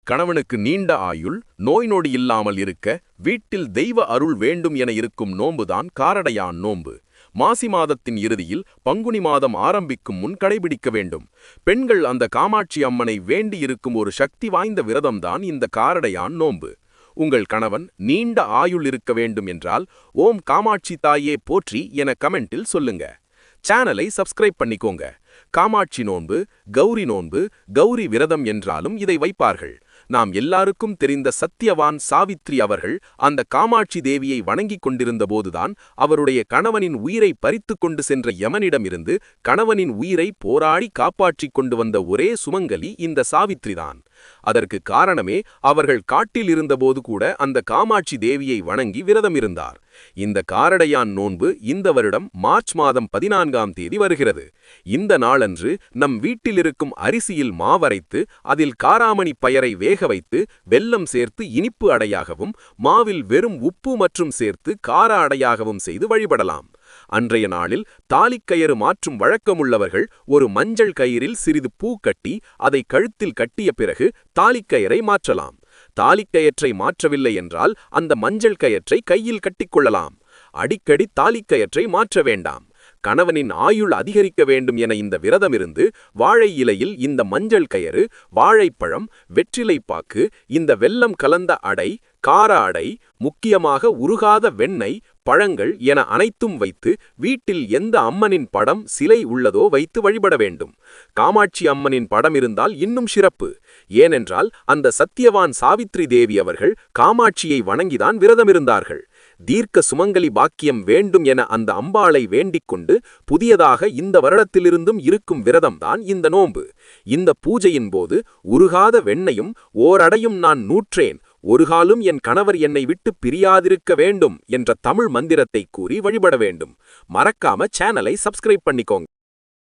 கணவனுக்கு நீண்ட ஆயுள், நோய் நொடி இல்லாமல் இருக்க, வீட்டில் தெய்வ அருள் வேண்டும் என இருக்கும் நோன்புதான் காரடையான் நோன்பு. மாசி மாதத்தின் இறுதியில் பங்குனி மாதம் ஆரம்பிக்கும் முன் கடைபிடிக்க வேண்டும். பெண்கள் அந்த காமாட்சி அம்மனை வேண்டி இருக்கும் ஒரு சக்தி வாய்ந்த விரதம்தான் இந்த காரடையான் நோன்பு. உங்கள் கணவன் நீண்ட ஆயுள் இருக்க வேண்டும் என்றால், ஓம் காமாட்சி தாயே போற்றி என கமெண்டில் சொல்லுங்க. சேனலை சப்ஸ்கிரைப் பண்ணிக்கோங்க. காமாட்சி நோன்பு, கௌரி நோன்பு, கௌரி விரதம் என்றாலும் இதை வைப்பார்கள். நாம் எல்லாருக்கும் தெரிந்த சத்தியவான் சாவித்ரி அவர்கள் அந்த காமாட்சி தேவியை வணங்கிக் கொண்டிருந்த போதுதான் அவருடைய கணவனின் உயிரை பறித்து கொண்டு சென்ற யமனிடமிருந்து கணவனின் உயிரை போராடி காப்பாற்றிக் கொண்டு வந்த ஒரே சுமங்கலி இந்த சாவித்ரிதான். அதற்கு காரணமே அவர்கள் காட்டில் இருந்தபோது கூட அந்த காமாட்சி தேவியை வணங்கி விரதம் இருந்தார். இந்த காரடையான் நோன்பு இந்த வருடம் மார்ச் மாதம் 14ஆம் தேதி வருகிறது. இந்த நாளன்று நம் வீட்டில் இருக்கும் அரிசியில் மாவரைத்து அதில் காராமணி பயரை வேக வைத்து வெல்லம் சேர்த்து இனிப்பு அடையாகவும் மாவில் வெறும் உப்பு மற்றும் சேர்த்து கார அடையாகவும் செய்து வழிபடலாம். அன்றைய நாளில் தாலிக்கயிறு மாற்றும் வழக்கமுள்ளவர்கள் ஒரு மஞ்சள் கயிறில் சிறிது பூ கட்டி அதை கழுத்தில் கட்டிய பிறகு தாலிக்கயிறை மாற்றலாம். தாலிக்கயிற்றை மாற்றவில்லை என்றால் அந்த மஞ்சள் கயிற்றை கையில் கட்டிக்கொள்ளலாம். அடிக்கடி தாலிக்கயிற்றை மாற்ற வேண்டாம். கணவனின் ஆயுள் அதிகரிக்க வேண்டும் என இந்த விரதமிருந்து வாழை இலையில் இந்த மஞ்சள் கயிறு, வாழைப்பழம், வெற்றிலைப்பாக்கு, இந்த வெல்லம் கலந்த அடை, கார அடை, முக்கியமாக உருகாத வெண்ணெய், பழங்கள் என அனைத்தும் வைத்து வீட்டில் எந்த அம்மனின் படம், சிலை உள்ளதோ வைத்து வழிபட வேண்டும். காமாட்சி அம்மனின் படம் இருந்தால் இன்னும் சிறப்பு. ஏனென்றால் அந்த சத்தியவான் சாவித்ரி தேவி அவர்கள் காமாட்சியை வணங்கிதான் விரதமிருந்தார்கள். தீர்க்க சுமங்கலி பாக்கியம் வேண்டும் என அந்த அம்பாளை வேண்டிக் கொண்டு புதியதாக இந்த வருடத்திலிருந்தும் இருக்கும் விரதம்தான் இந்த நோன்பு. இந்த பூஜையின் போது உருகாத வெண்ணையும் ஓரடையும் நான் நூற்றேன், ஒருகாலும் என் கணவர் என்னை விட்டு பிரியாதிருக்க வேண்டும் என்ற தமிழ் மந்திரத்தை கூறி வழிபட வேண்டும். மறக்காம சேனலை சப்ஸ்கிரைப் பண்ணிக்கோங்க.